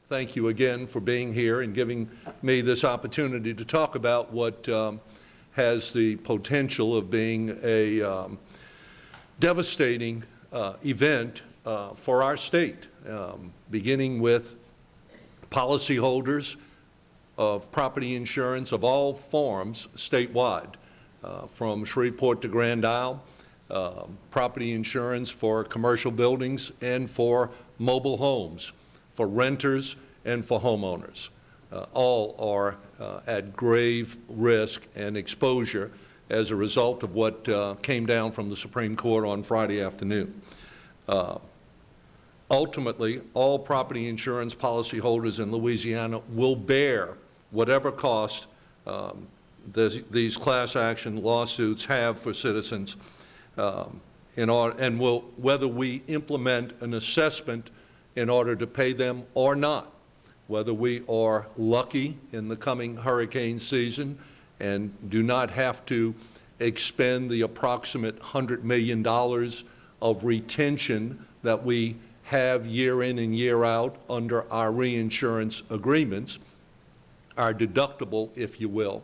thank you again for being here and giving me this opportunity to talk about what has the potential of being a devastating event for our state, beginning with policyholders of property insurance of all forms statewide, from Shreveport to Grand Isle, property insurance for commercial buildings and for mobile homes, for renters and for homeowners. All are at grave risk and exposure as a result of what came down from the Supreme Court on Friday afternoon. Ultimately, all property insurance policyholders in Louisiana will bear whatever cost these class action lawsuits have for citizens, and whether we implement an assessment in order to pay them or not, whether we are lucky in the coming hurricane season and do not have to expend the approximate $100 million of retention that we have year in and year out under our reinsurance agreements, our deductible, if you will,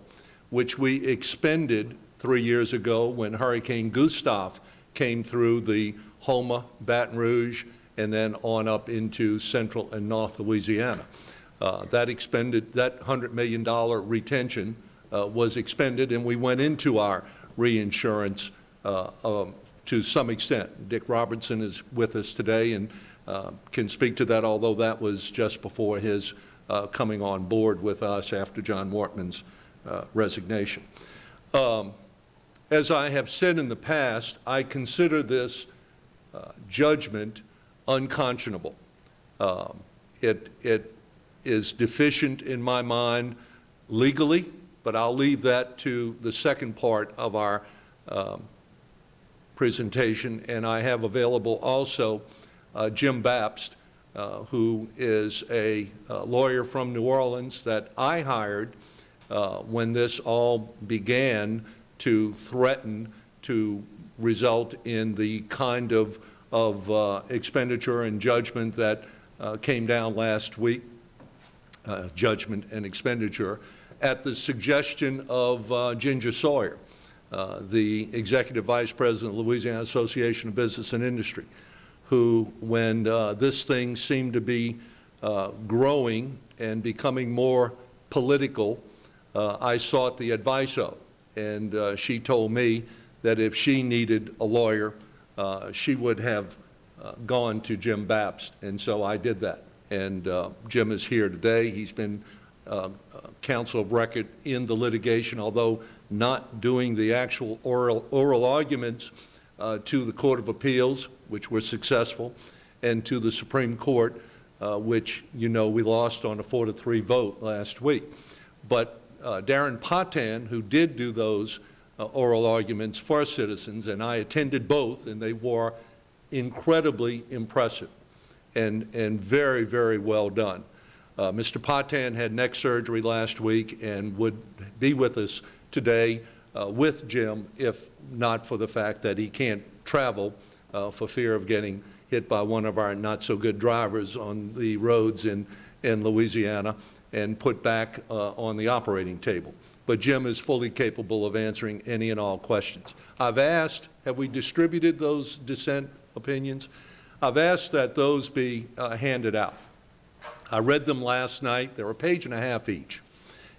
which we expended 3 years ago when Hurricane Gustav came through the Houma, Baton Rouge, and then on up into central and north Louisiana. That $100 million retention was expended, and we went into our reinsurance to some extent. Dick Robertson is with us today and can speak to that, although that was just before his coming on board with us after John Wortman's resignation. As I have said in the past, I consider this judgment unconscionable. It is deficient in my mind legally, but I'll leave that to the second part of our presentation, and I have available also Jim Bapst, who is a lawyer from New Orleans that I hired when this all began to threaten to result in the kind of expenditure and judgment that came down last week, judgment and expenditure, at the suggestion of Ginger Sawyer, the Executive Vice President of the Louisiana Association of Business and Industry, who, when this thing seemed to be growing and becoming more political, I sought the advice of. And she told me that if she needed a lawyer, she would have gone to Jim Bapst, and so I did that. And Jim is here today. He's been counsel of record in the litigation, although not doing the actual oral arguments to the Court of Appeals, which were successful, and to the Supreme Court, which, you know, we lost on a 4-3 vote last week. But Darren Potan, who did do those oral arguments for citizens, and I attended both, and they were incredibly impressive and very, very well done. Mr. Potan had neck surgery last week and would be with us today with Jim, if not for the fact that he can't travel for fear of getting hit by one of our not-so-good drivers on the roads in Louisiana and put back on the operating table. But Jim is fully capable of answering any and all questions. I've asked, have we distributed those dissent opinions? I've asked that those be handed out. I read them last night. They're a page and a half each.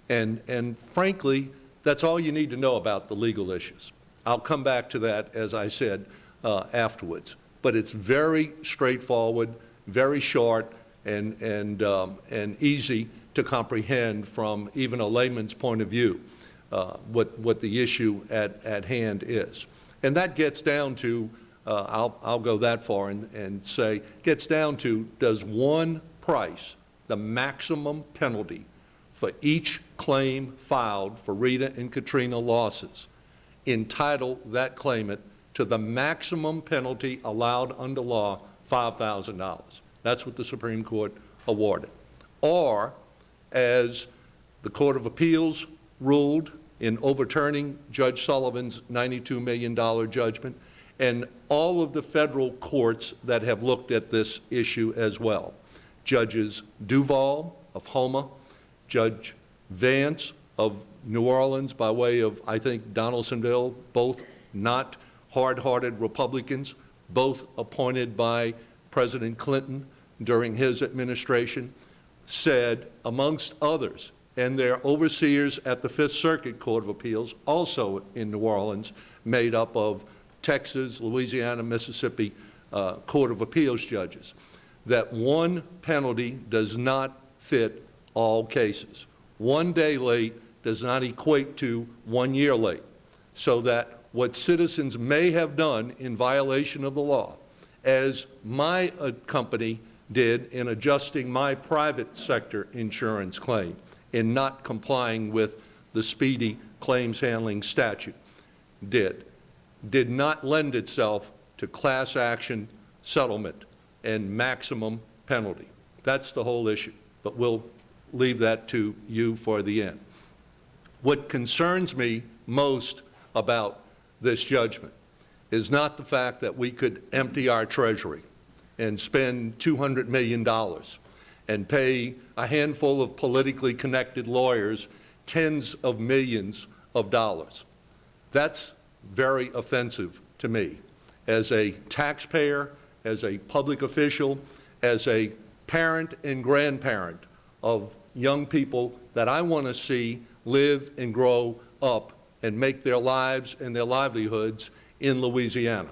And frankly, that's all you need to know about the legal issues. I'll come back to that, as I said, afterwards. But it's very straightforward, very short, and easy to comprehend from even a layman's point of view what the issue at hand is. And that gets down to, I'll go that far and say, gets down to, does one price, the maximum penalty for each claim filed for Rita and Katrina losses, entitle that claimant to the maximum penalty allowed under law, $5,000. That's what the Supreme Court awarded. Or, as the Court of Appeals ruled in overturning Judge Sullivan's $92 million judgment, and all of the federal courts that have looked at this issue as well, Judges Duval of Houma, Judge Vance of New Orleans by way of, I think, Donaldsonville, both not hard-hearted Republicans, both appointed by President Clinton during his administration, said, amongst others, and their overseers at the Fifth Circuit Court of Appeals, also in New Orleans, made up of Texas, Louisiana, Mississippi Court of Appeals judges, that one penalty does not fit all cases. 1 day late does not equate to 1 year late, so that what citizens may have done in violation of the law, as my company did in adjusting my private sector insurance claim in not complying with the speedy claims handling statute, did not lend itself to class action settlement and maximum penalty. That's the whole issue, but we'll leave that to you for the end. What concerns me most about this judgment is not the fact that we could empty our treasury and spend $200 million and pay a handful of politically connected lawyers tens of millions of dollars. That's very offensive to me as a taxpayer, as a public official, as a parent and grandparent of young people that I want to see live and grow up and make their lives and their livelihoods in Louisiana,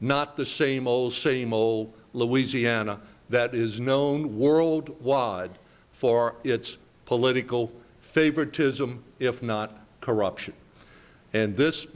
not the same old Louisiana that is known worldwide for its political favoritism, if not corruption. And this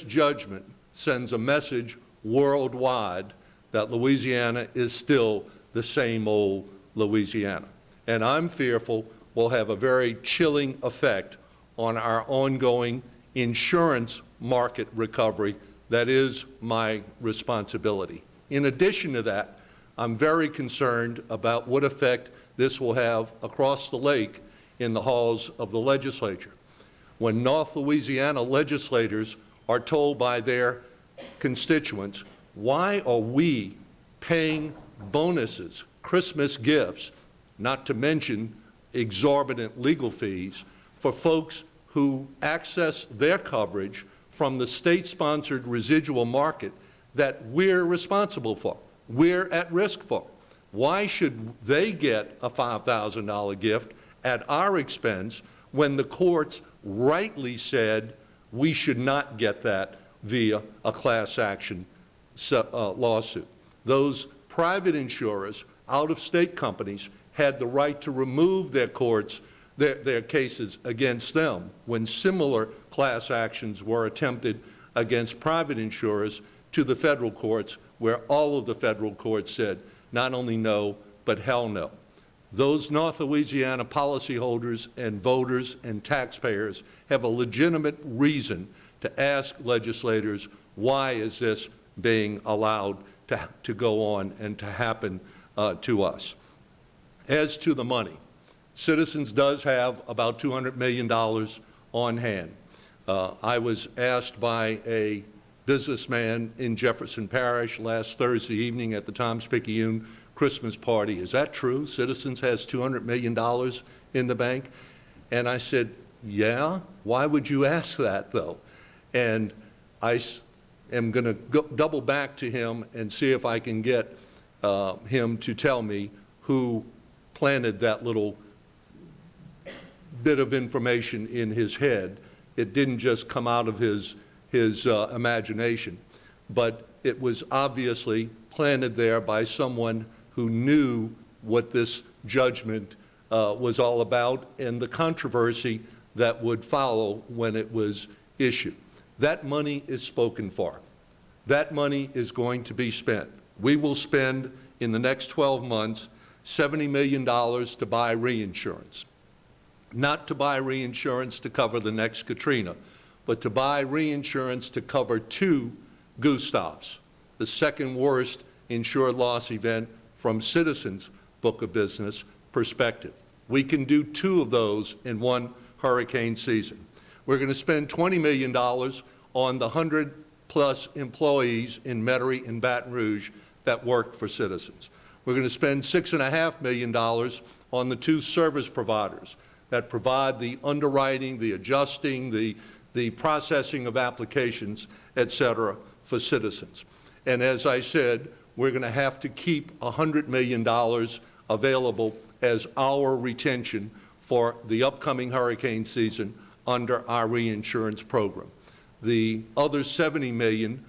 judgment sends a message worldwide that Louisiana is still the same old Louisiana. And I'm fearful will have a very chilling effect on our ongoing insurance market recovery that is my responsibility. In addition to that, I'm very concerned about what effect this will have across the lake in the halls of the legislature. When North Louisiana legislators are told by their constituents, why are we paying bonuses, Christmas gifts, not to mention exorbitant legal fees, for folks who access their coverage from the state-sponsored residual market that we're responsible for, we're at risk for? Why should they get a $5,000 gift at our expense when the courts rightly said we should not get that via a class action lawsuit? Those private insurers, out-of-state companies, had the right to remove their cases against them when similar class actions were attempted against private insurers to the federal courts, where all of the federal courts said not only no, but hell no. Those North Louisiana policyholders and voters and taxpayers have a legitimate reason to ask legislators, why is this being allowed to go on and to happen to us? As to the money, Citizens does have about $200 million on hand. I was asked by a businessman in Jefferson Parish last Thursday evening at the Tom's-Picayune Christmas party, is that true? Citizens has $200 million in the bank? And I said, yeah, why would you ask that though? And I am going to double back to him and see if I can get him to tell me who planted that little bit of information in his head. It didn't just come out of his imagination, but it was obviously planted there by someone who knew what this judgment was all about and the controversy that would follow when it was issued. That money is spoken for. That money is going to be spent. We will spend in the next 12 months $70 million to buy reinsurance. Not to buy reinsurance to cover the next Katrina, but to buy reinsurance to cover 2 Gustavs, the second worst insured loss event from Citizens' book of business perspective. We can do 2 of those in one hurricane season. We're going to spend $20 million on the 100+ employees in Metairie and Baton Rouge that work for Citizens. We're going to spend $6.5 million on the 2 service providers that provide the underwriting, the adjusting, the processing of applications, et cetera, for citizens. And as I said, we're going to have to keep $100 million available as our retention for the upcoming hurricane season under our reinsurance program. The other $70 million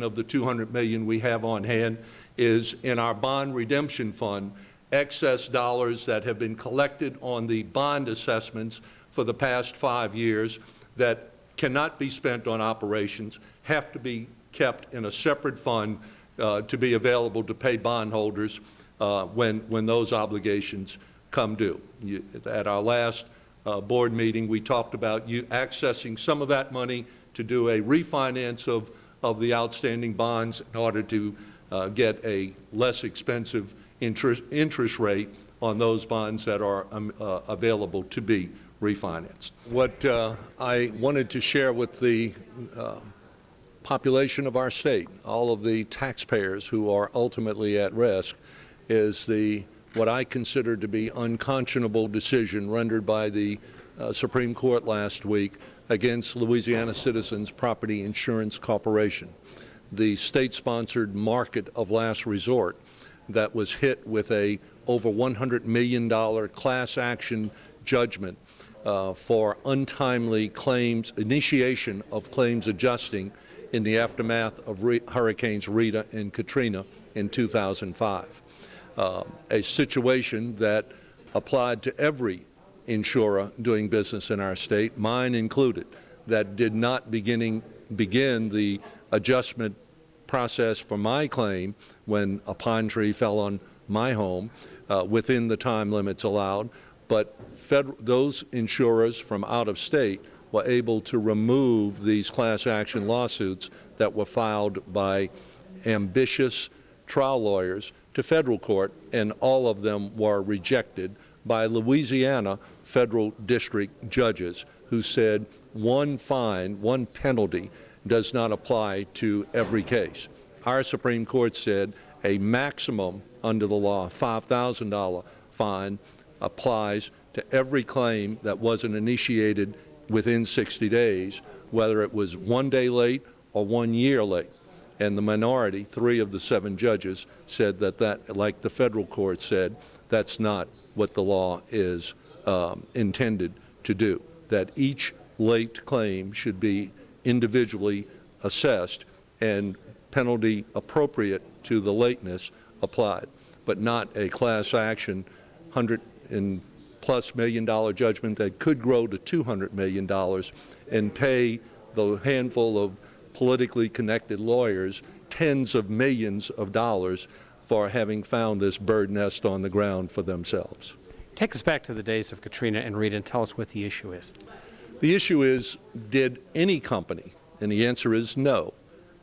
of the $200 million we have on hand is in our bond redemption fund, excess dollars that have been collected on the bond assessments for the past 5 years that cannot be spent on operations, have to be kept in a separate fund to be available to pay bondholders when those obligations come due. At our last board meeting, we talked about accessing some of that money to do a refinance of the outstanding bonds in order to get a less expensive interest rate on those bonds that are available to be refinanced. What I wanted to share with the population of our state, all of the taxpayers who are ultimately at risk, is what I consider to be unconscionable decision rendered by the Supreme Court last week against Louisiana Citizens Property Insurance Corporation, the state-sponsored market of last resort that was hit with a over $100 million class action judgment for untimely claims, initiation of claims adjusting in the aftermath of Hurricanes Rita and Katrina in 2005. A situation that applied to every insurer doing business in our state, mine included, that did not begin the adjustment process for my claim when a pine tree fell on my home within the time limits allowed, but those insurers from out of state were able to remove these class action lawsuits that were filed by ambitious trial lawyers to federal court, and all of them were rejected by Louisiana federal district judges who said one fine, one penalty does not apply to every case. Our Supreme Court said a maximum under the law $5,000 fine applies to every claim that wasn't initiated within 60 days, whether it was 1 day late or 1 year late. And the minority, 3 of the 7 judges, said that, like the federal court said, that's not what the law is intended to do, that each late claim should be individually assessed and penalty appropriate to the lateness applied, but not a class action $100+ million judgment that could grow to $200 million and pay the handful of politically connected lawyers tens of millions of dollars for having found this bird nest on the ground for themselves. Take us back to the days of Katrina and Rita and tell us what the issue is. The issue is, did any company, and the answer is no,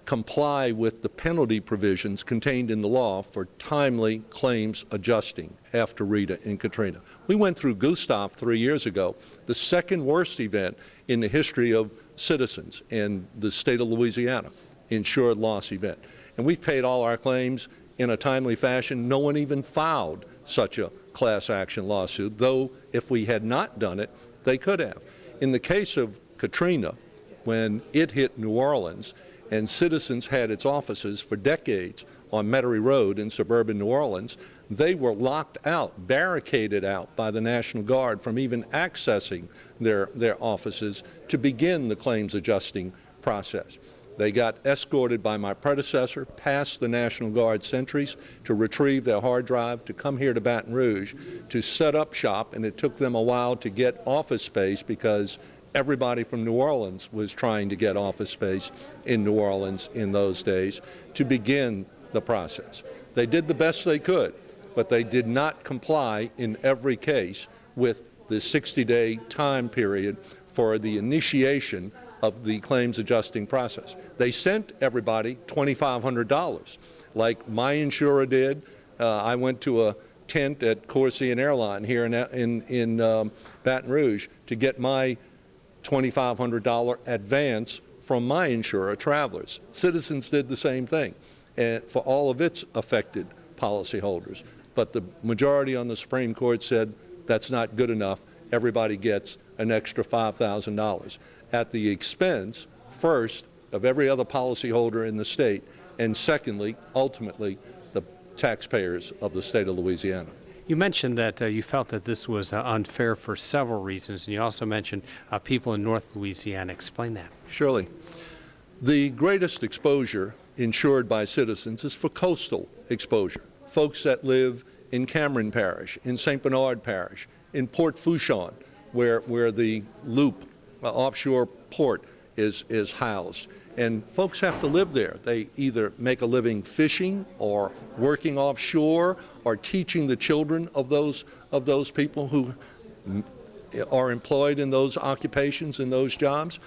comply with the penalty provisions contained in the law for timely claims adjusting after Rita and Katrina? We went through Gustav 3 years ago, the second worst event in the history of Citizens in the state of Louisiana, insured loss event. And we paid all our claims in a timely fashion. No one even filed such a class action lawsuit, though if we had not done it, they could have. In the case of Katrina, when it hit New Orleans, and Citizens had its offices for decades on Metairie Road in suburban New Orleans, they were locked out, barricaded out by the National Guard from even accessing their offices to begin the claims adjusting process. They got escorted by my predecessor past the National Guard sentries to retrieve their hard drive, to come here to Baton Rouge to set up shop, and it took them a while to get office space because everybody from New Orleans was trying to get office space in New Orleans in those days to begin the process. They did the best they could, but they did not comply in every case with the 60-day time period for the initiation of the claims adjusting process. They sent everybody $2,500, like my insurer did. I went to a tent at Corsian Airline here in Baton Rouge to get my $2,500 advance from my insurer, Travelers. Citizens did the same thing, and for all of its affected policyholders. But the majority on the Supreme Court said that's not good enough. Everybody gets an extra $5,000 at the expense, first, of every other policyholder in the state, and secondly, ultimately, the taxpayers of the state of Louisiana. You mentioned that you felt that this was unfair for several reasons, and you also mentioned people in North Louisiana. Explain that. Surely. The greatest exposure insured by Citizens is for coastal exposure. Folks that live in Cameron Parish, in St. Bernard Parish, in Port Fourchon, where the Loop offshore port is housed. And folks have to live there. They either make a living fishing or working offshore or teaching the children of those people who are employed in those occupations, in those jobs.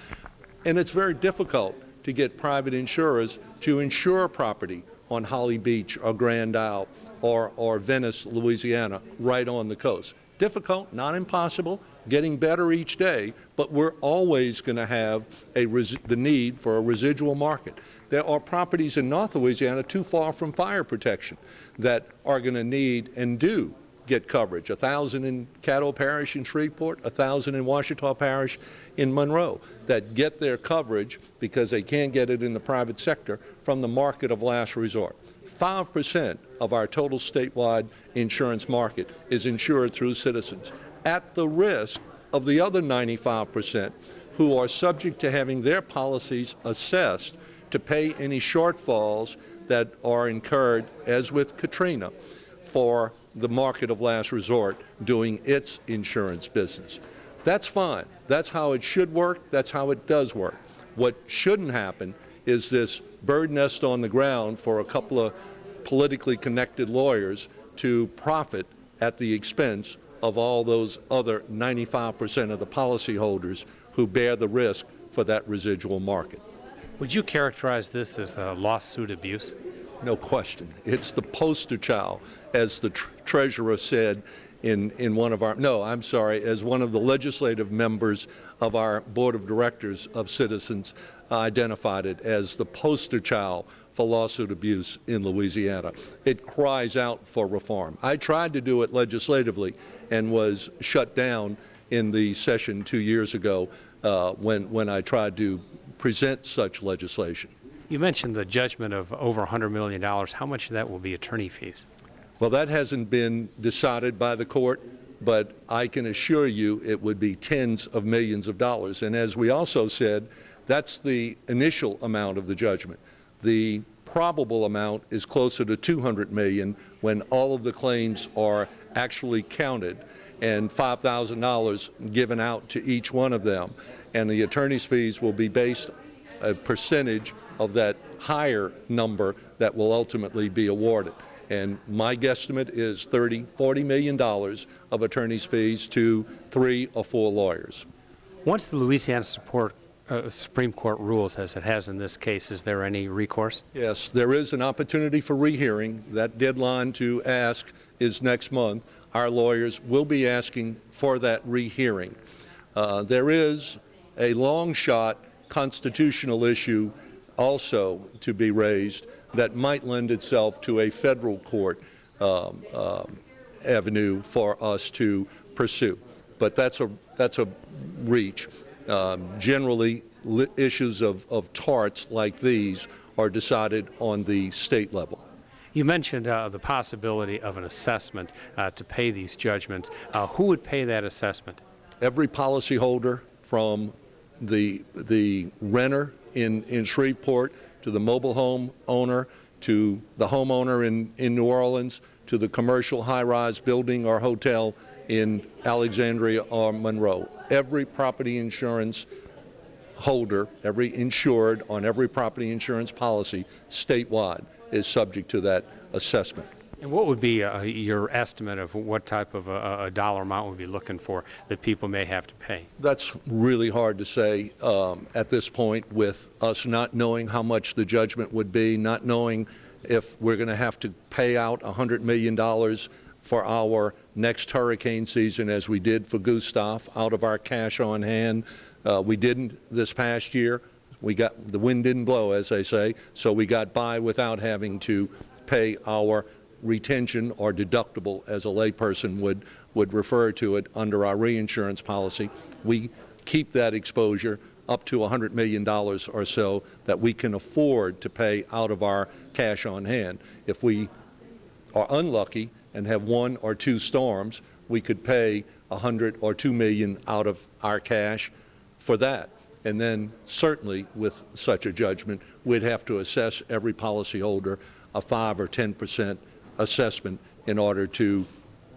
And it's very difficult to get private insurers to insure property on Holly Beach or Grand Isle or Venice, Louisiana, right on the coast. Difficult, not impossible, getting better each day, but we're always going to have the need for a residual market. There are properties in North Louisiana too far from fire protection that are going to need and do get coverage. 1,000 in Caddo Parish in Shreveport, 1,000 in Ouachita Parish in Monroe that get their coverage because they can't get it in the private sector from the market of last resort. 5% of our total statewide insurance market is insured through Citizens, at the risk of the other 95% who are subject to having their policies assessed to pay any shortfalls that are incurred, as with Katrina, for the market of last resort doing its insurance business. That's fine. That's how it should work. That's how it does work. What shouldn't happen is this bird nest on the ground for a couple of politically connected lawyers to profit at the expense of all those other 95% of the policyholders who bear the risk for that residual market. Would you characterize this as a lawsuit abuse? No question. It's the poster child, as the treasurer said in one of our, no, I'm sorry, as one of the legislative members of our board of directors of Citizens identified it as the poster child for lawsuit abuse in Louisiana. It cries out for reform. I tried to do it legislatively and was shut down in the session 2 years ago when I tried to present such legislation. You mentioned the judgment of over $100 million. How much of that will be attorney fees? Well, that hasn't been decided by the court, but I can assure you it would be tens of millions of dollars. And as we also said, that's the initial amount of the judgment. The probable amount is closer to $200 million when all of the claims are actually counted and $5,000 given out to each one of them. And the attorney's fees will be based a percentage of that higher number that will ultimately be awarded. And my guesstimate is $40 million of attorney's fees to 3 or 4 lawyers. Once the Louisiana Supreme Court rules, as it has in this case, is there any recourse? Yes, there is an opportunity for rehearing. That deadline to ask is next month. Our lawyers will be asking for that rehearing. There is a long shot constitutional issue also to be raised that might lend itself to a federal court avenue for us to pursue. But that's a reach. Generally, issues of torts like these are decided on the state level. You mentioned the possibility of an assessment to pay these judgments. Who would pay that assessment? Every policyholder, from the renter in Shreveport to the mobile home owner to the homeowner in New Orleans to the commercial high-rise building or hotel in Alexandria or Monroe. Every property insurance holder, every insured on every property insurance policy statewide is subject to that assessment. And what would be your estimate of what type of a dollar amount we'd be looking for that people may have to pay? That's really hard to say at this point, with us not knowing how much the judgment would be, not knowing if we're going to have to pay out $100 million for our next hurricane season, as we did for Gustav, out of our cash on hand. We didn't this past year. The wind didn't blow, as they say, so we got by without having to pay our retention or deductible, as a layperson would refer to it, under our reinsurance policy. We keep that exposure up to $100 million or so that we can afford to pay out of our cash on hand. If we are unlucky and have 1 or 2 storms, we could pay $100 or $2 million out of our cash for that. And then certainly with such a judgment, we'd have to assess every policyholder a 5 or 10% assessment in order to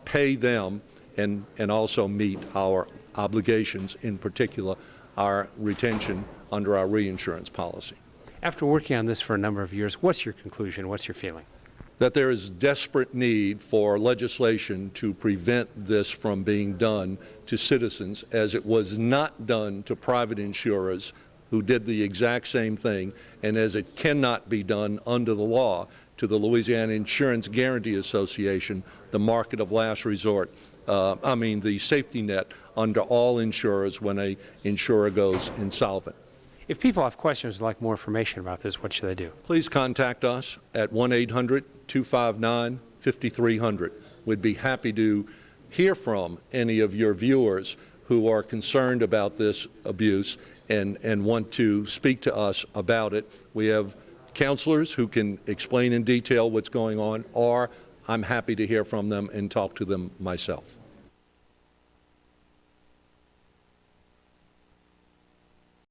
pay them and also meet our obligations, in particular our retention under our reinsurance policy. After working on this for a number of years, what's your conclusion? What's your feeling? That there is desperate need for legislation to prevent this from being done to citizens, as it was not done to private insurers who did the exact same thing, and as it cannot be done under the law to the Louisiana Insurance Guarantee Association, the market of last resort, the safety net under all insurers when an insurer goes insolvent. If people have questions or like more information about this, what should they do? Please contact us at 1-800-259-5300. We'd be happy to hear from any of your viewers who are concerned about this abuse and want to speak to us about it. We have counselors who can explain in detail what's going on, or I'm happy to hear from them and talk to them myself.